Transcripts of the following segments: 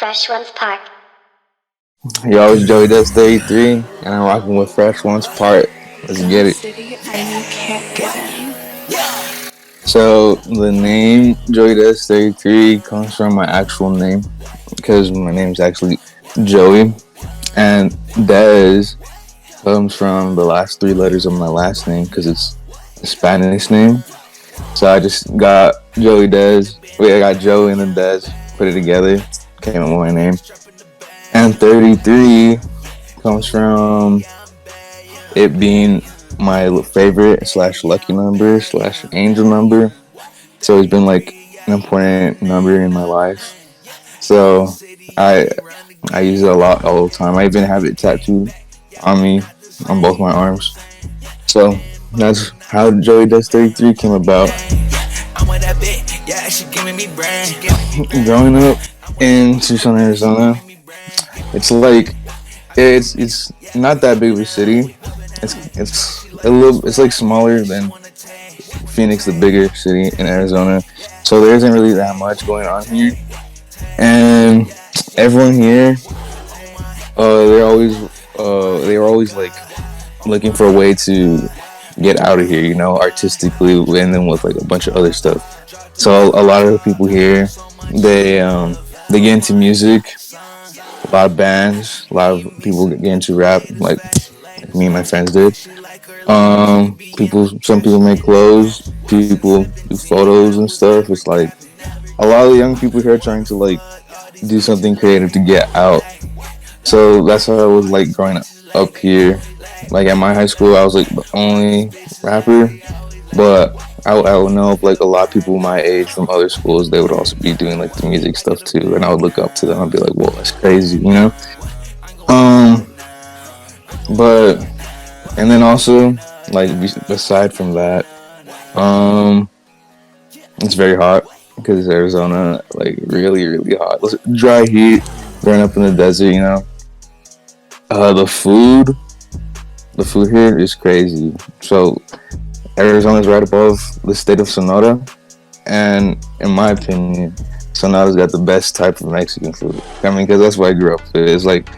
Fresh Ones Park. Yo, it's Joey Dust 33, and I'm rocking with Fresh Ones Part. Let's get it. Goonncity, and you can't get in. So, the name Joey Dust 33 comes from my actual name, because my name's actually Joey, and Dez comes from the last three letters of my last name, because it's a Spanish name. So I just got Joey Dez. I got Joey and then Dez, put it together, came up with my name. And 33 comes from it being my favorite / lucky number / angel number. So it's been like an important number in my life. So I use it a lot all the time. I even have it tattooed on me on both my arms. So that's how Joey Does 33 came about. Growing up in Tucson, Arizona, it's like it's not that big of a city. It's like smaller than Phoenix, the bigger city in Arizona. So there isn't really that much going on here. And everyone here, they were always like looking for a way to get out of here, you know, artistically, and then with like a bunch of other stuff. So a lot of the people here, they get into music. A lot of bands, a lot of people get into rap, like me and my friends did. Some people make clothes, people do photos and stuff. It's like a lot of the young people here are trying to like do something creative to get out. So that's how I was like growing up here. Like at my high school, I was like the only rapper, but I would know of like a lot of people my age from other schools. They would also be doing like the music stuff too, and I would look up to them. I'd be like, "Whoa, that's crazy," you know. But and then also like aside from that, it's very hot because Arizona, like really really hot. It's dry heat, growing up in the desert, you know. The food here is crazy. So Arizona is right above the state of Sonora, and in my opinion, Sonora's got the best type of Mexican food. I mean, because that's what I grew up with. It's like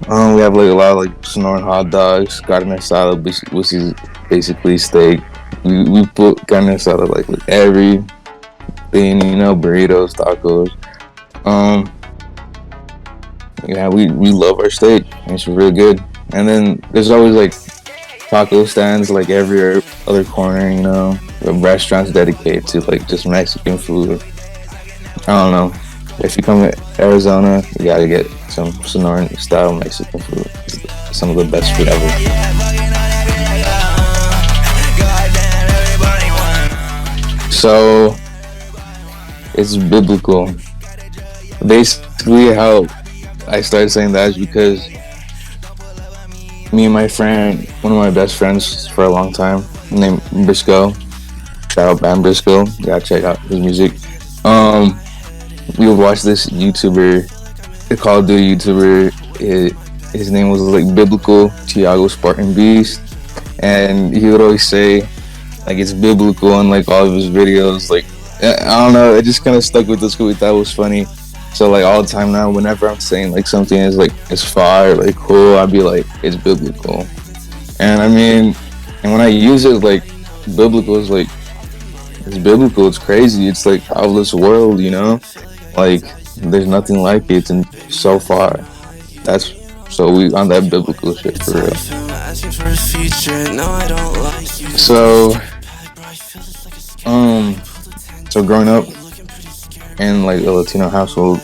we have like a lot of like Sonoran hot dogs, carne asada, which is basically steak. We put carne asada like with everything, you know, burritos, tacos. Yeah, we love our steak. It's really good. And then there's always like taco stands like every other corner, you know. The restaurants dedicated to like just Mexican food. I don't know. If you come to Arizona, you gotta get some Sonoran style Mexican food. It's some of the best food ever. So it's biblical. Basically, how I started saying that is because me and my friend, one of my best friends for a long time, named Briscoe. Shout out Bam Briscoe. You gotta check out his music. We would watch this YouTuber, the Call of Duty YouTuber. His name was like Biblical Tiago Spartan Beast, and he would always say like it's biblical in like all of his videos. Like I don't know, it just kind of stuck with us because we thought it was funny. So like all the time now, whenever I'm saying like something is like it's fire, like cool, I'd be like it's biblical. And I mean, and when I use it, like biblical is like it's biblical. It's crazy. It's like out of this world, you know. Like there's nothing like it, and so far, that's so we on that biblical shit for real. So growing up in like a Latino household,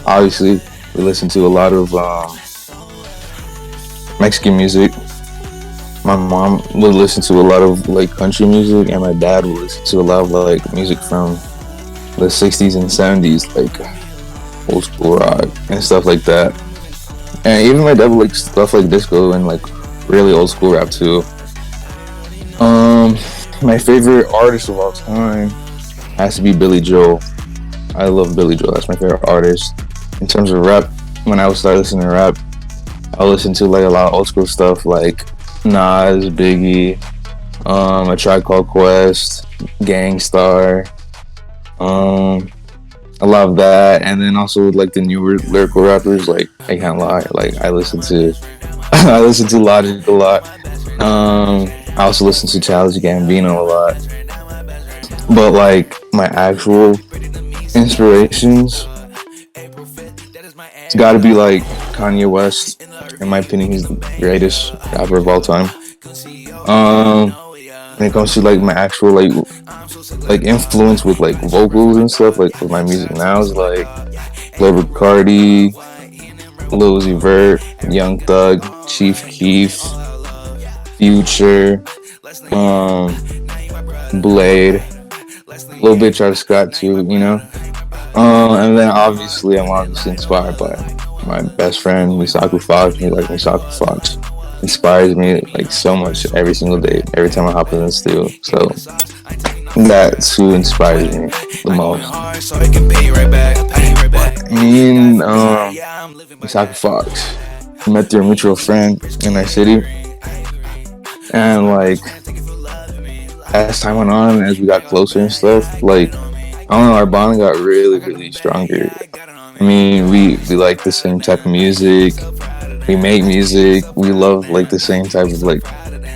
obviously we listen to a lot of Mexican music. My mom would listen to a lot of like country music, and my dad would listen to a lot of like music from the 60s and 70s, like old school rock and stuff like that. And even my dad would like stuff like disco and like really old school rap too. My favorite artist of all time has to be Billy Joel. I love Billy Joel. That's my favorite artist. In terms of rap, when I would start listening to rap, I listened to like a lot of old school stuff like Nas, Biggie, A Tribe Called Quest, Gangstar, I love that. And then also with like the newer lyrical rappers, like I can't lie, like I listen to I listen to Logic a lot. I also listen to Childish Gambino a lot. But like my actual inspirations, it's got to be like Kanye West. In my opinion, he's the greatest rapper of all time. When it comes to like my actual like influence with like vocals and stuff, like with my music now is like Lil Cardi, Lil Uzi Vert, Young Thug, Chief Keef, Future, um, Blade, a little bit Travis Scott too, you know. And then obviously I'm obviously inspired by my best friend Misakufoxx. Me like Misakufoxx inspires me like so much every single day, every time I hop in the studio. So that's who inspires me the most. Me and Misakufoxx met through a mutual friend in our city, and like as time went on, as we got closer and stuff, like I don't know, our bond got really stronger. I mean, we like the same type of music. We make music. We love like the same type of like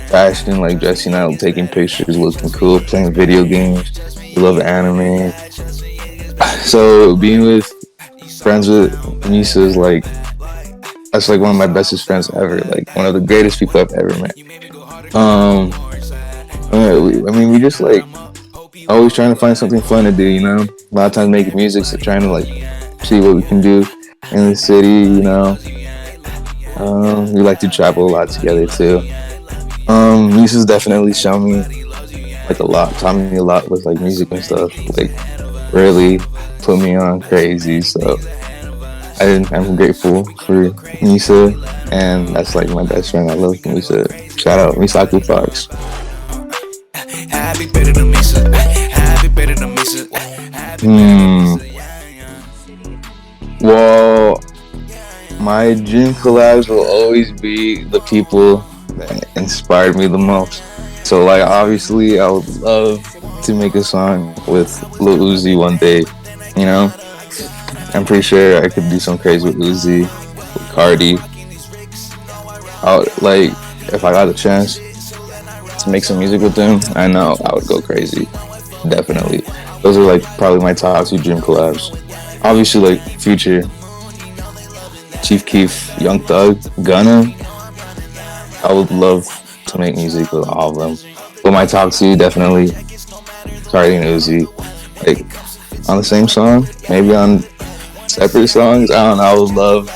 fashion, like dressing out, taking pictures, looking cool, playing video games. We love anime. So being with friends with Misa is like that's like one of my bestest friends ever. Like one of the greatest people I've ever met. I mean, we just like always trying to find something fun to do, you know. A lot of times making music, so trying to like see what we can do in the city, you know. We like to travel a lot together too. Lisa's definitely shown me like a lot, taught me a lot with like music and stuff. Like really put me on crazy. So I'm grateful for Misa, and that's like my best friend. I love Misa. Shout out Misakufoxx. Well, my dream collabs will always be the people that inspired me the most. So, like, obviously, I would love to make a song with Lil Uzi one day. You know, I'm pretty sure I could do some crazy with Uzi, with Cardi. Like, if I got the chance to make some music with them, I know I would go crazy. Definitely. Those are like probably my top two dream collabs. Obviously, like Future, Chief Keef, Young Thug, Gunna. I would love to make music with all of them. But my top two definitely Cardi and Uzi. Like on the same song, maybe on separate songs. I don't know. I would love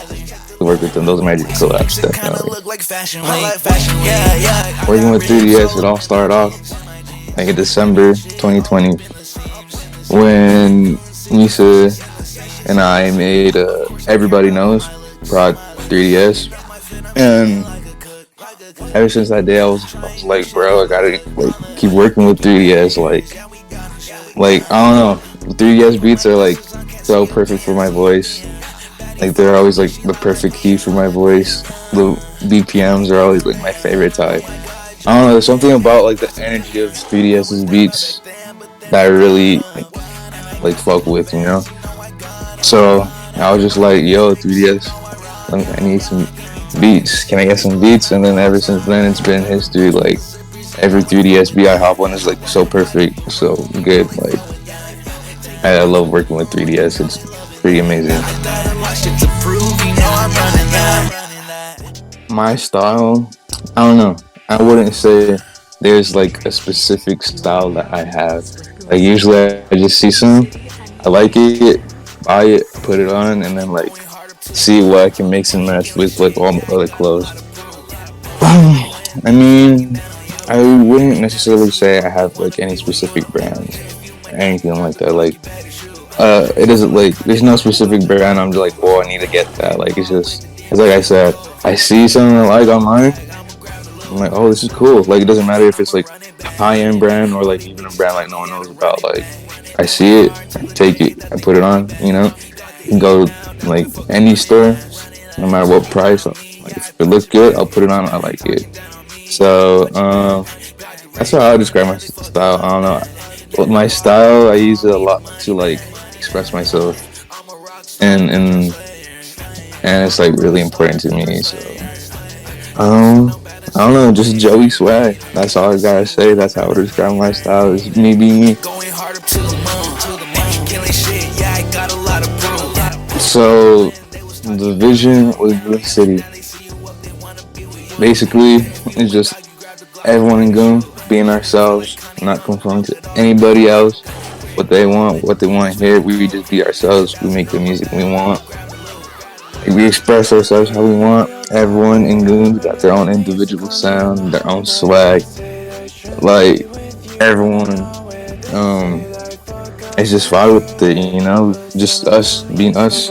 to work with them. Those are my dream collabs, definitely. Working with 3DS, it all started off like in December 2020 when Misa and I made Everybody Knows Prod 3DS, and ever since that day I was like, bro, I gotta like keep working with 3DS. Like I don't know, 3DS beats are like so perfect for my voice. Like they're always like the perfect key for my voice. The BPMs are always like my favorite type. I don't know, there's something about like the energy of 3DS's beats that I really like fuck with, you know? So I was just like, yo, 3DS, I need some beats. Can I get some beats? And then ever since then, it's been history. Like every 3DS beat I hop on is like so perfect, so good. Like I love working with 3DS. It's pretty amazing. My style, I don't know. I wouldn't say there's like a specific style that I have. Like usually I just see some, I like it, buy it, put it on, and then like see what I can mix and match with like all my other clothes. I mean, I wouldn't necessarily say I have like any specific brands or anything like that. Like, it isn't like there's no specific brand. I'm just like, oh, I need to get that. Like, it's like I said, I see something I like online. I'm like, oh, this is cool. Like, it doesn't matter if it's like high-end brand or like even a brand like no one knows about. Like, I see it, I take it, I put it on. You know, you can go like any store, no matter what price. Like, if it looks good, I'll put it on. I like it. So that's how I describe my style. I don't know. With my style, I use it a lot to like express myself, and it's like really important to me. So I don't know, just Joey swag. That's all I gotta say. That's how I would describe my style. Is me being me. So the vision with Goonncity, basically, it's just everyone in Goon being ourselves, not conforming to anybody else. What they want here. We just be ourselves. We make the music we want. We express ourselves how we want. Everyone in Goon got their own individual sound, their own swag. Like everyone, it's just fine with it, you know. Just us being us.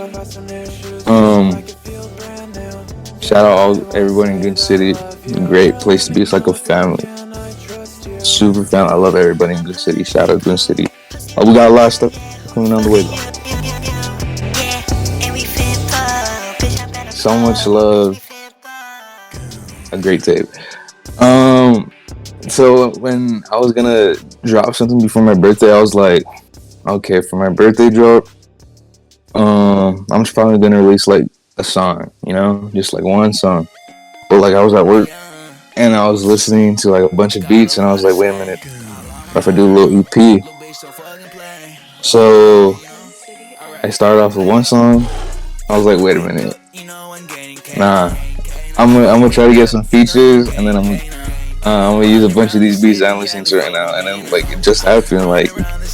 Shout out everyone in Goonncity. Great place to be. It's like a family. Super family. I love everybody in Goonncity. Shout out Goonncity. We got a lot of stuff coming on the way though. So Much Love. A great tape. So when I was gonna drop something before my birthday, I was like, okay, for my birthday drop, I'm just probably gonna release like a song, you know, just like one song. But like I was at work and I was listening to like a bunch of beats and I was like, wait a minute, if I do a little EP. So I started off with one song. I was like, wait a minute, nah, I'm gonna try to get some features and then I'm gonna use a bunch of these beats that I'm listening to right now. And then like it just happened, like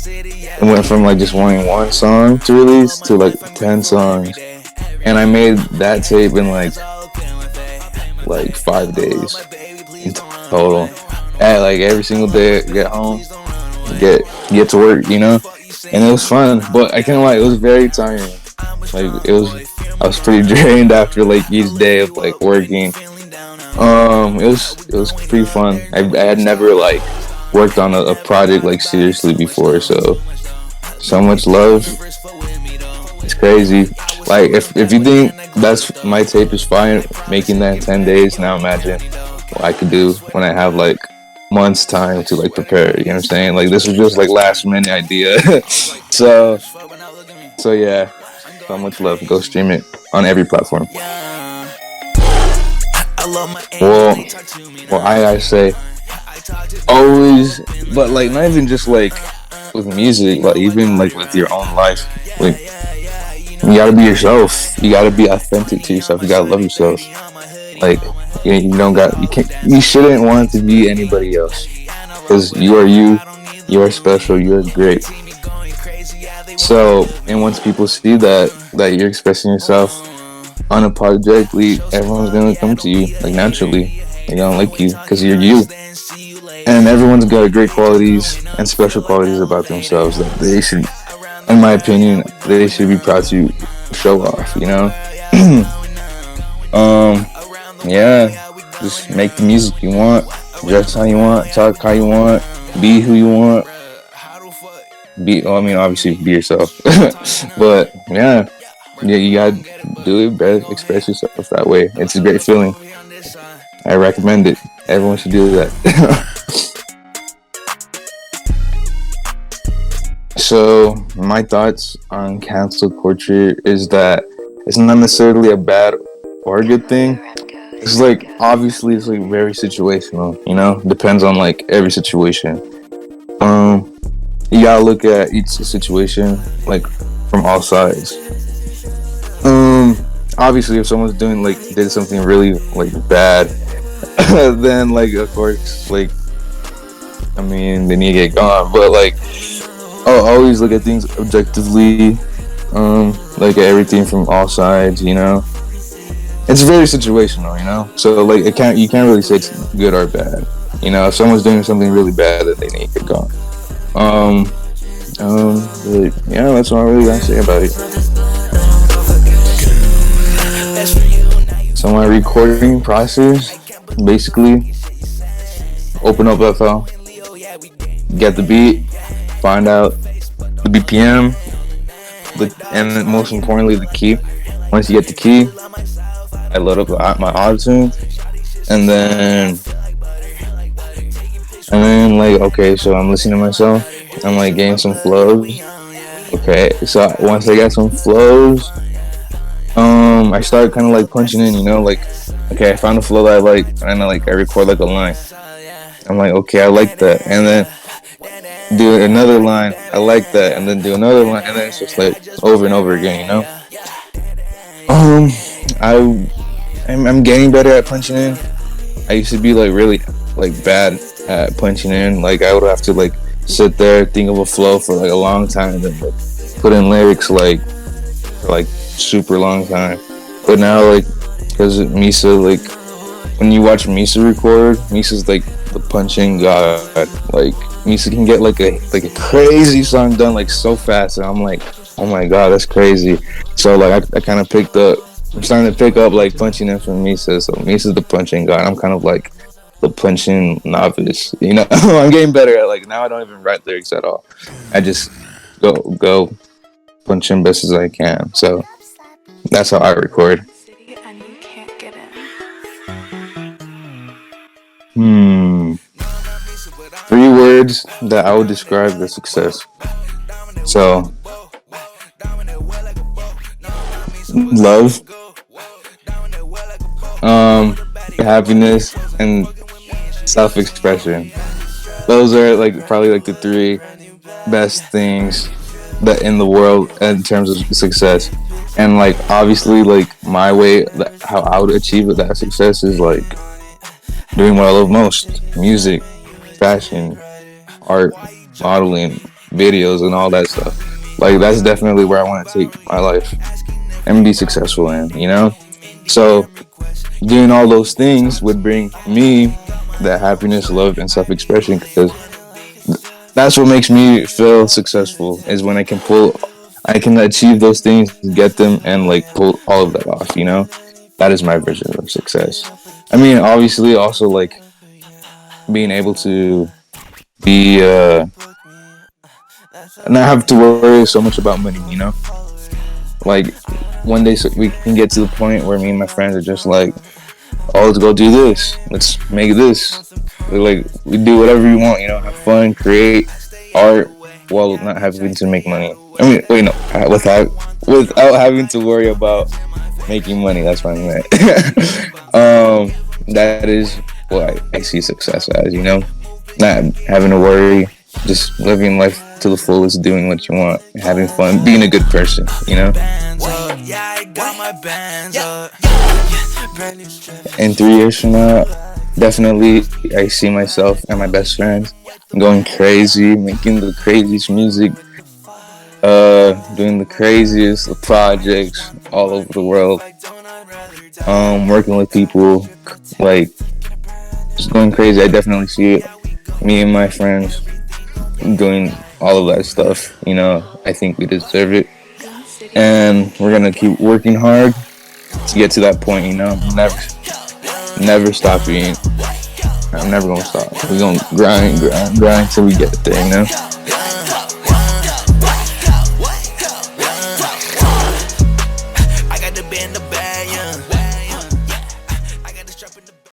it went from like just wanting one song to release to like 10 songs. And I made that tape in like 5 days in total. At like every single day, get home, get to work, you know. And it was fun, but I can't lie, it was very tiring. Like I was pretty drained after like each day of like working. It was pretty fun. I had never like worked on a project like seriously before, so Much Love. It's crazy. Like if you think that's my tape is fine, making that in 10 days, now imagine what I could do when I have like months time to like prepare. You know what I'm saying? Like this was just like last minute idea. so yeah, So Much Love. Go stream it on every platform. Well, I say always, but like not even just like with music, like even like with your own life. Like you gotta be yourself. You gotta be authentic to yourself. You gotta love yourself. Like you shouldn't want to be anybody else because you are you. You are special. You are great. So, and once people see that you're expressing yourself unapologetically, everyone's gonna come to you like naturally. They're gonna like you because you're you. And everyone's got great qualities and special qualities about themselves that they should, in my opinion, they should be proud to show off. You know. Yeah. Just make the music you want, dress how you want, talk how you want, be who you want. Obviously be yourself. But yeah, you gotta do it better, express yourself that way. It's a great feeling. I recommend it. Everyone should do that. So my thoughts on cancel culture is that it's not necessarily a bad or a good thing. It's like obviously it's like very situational, you know, depends on like every situation. You gotta look at each situation like from all sides. Obviously if someone's did something really like bad, then like of course like they need to get gone. But like I'll always look at things objectively, like at everything from all sides, you know. It's very situational, you know. So like you can't really say it's good or bad. You know, if someone's doing something really bad, then they need to get gone. But yeah, that's what I really gotta say about it. So my recording process, basically, open up FL, get the beat, find out the BPM, and most importantly the key. Once you get the key, I load up my auto-tune, and then like okay, so I'm listening to myself. I'm like getting some flows, Okay, so once I got some flows, I started kind of like punching in, like, okay, I found a flow that I like, and I record like a line. I'm like, okay, I like that, and then do another line, I like that, and then do another line, and then it's just like over and over again. Um, I I'm getting better at punching in. I used to be like really like bad at punching in. Like I would have to like sit there, think of a flow for like a long time, and then like put in lyrics like for like super long time. But now like because Misa, like when you watch Misa record, Misa's like the punching god. Like Misa can get like a crazy song done like so fast, and I'm like, oh my god, that's crazy. So like I kind of picked up. I'm starting to pick up like punching in from Misa. So Misa's the punching god. I'm kind of like the punching novice. I'm getting better at like now. I don't even write lyrics at all. I just go punching best as I can. So that's how I record. And you can't get in. Three words that I would describe the success. So love, happiness, and self-expression. Those are like probably like the three best things that in the world in terms of success. And like obviously like my way how I would achieve that success is like doing what I love most: music, fashion, art, modeling, videos, and all that stuff. Like that's definitely where I want to take my life and be successful in. So doing all those things would bring me that happiness, love, and self-expression, because that's what makes me feel successful, is when I can achieve those things, get them, and like pull all of that off. That is my version of success. I mean, obviously also like being able to be not have to worry so much about money. Like one day we can get to the point where me and my friends are just like, oh, let's go do this, let's make this. Like we do whatever you want, have fun, create art while not having to make money. I mean, wait, no, without having to worry about making money. That's what I meant. That is what I see success as. Not having to worry, just living life to the fullest, doing what you want, having fun, being a good person. In 3 years from now, definitely I see myself and my best friends going crazy, making the craziest music, doing the craziest projects all over the world, working with people, like just going crazy. I definitely see it. Me and my friends doing all of that stuff. I think we deserve it, and we're gonna keep working hard to get to that point. Never stop being. I'm never gonna stop. We're gonna grind till we get there.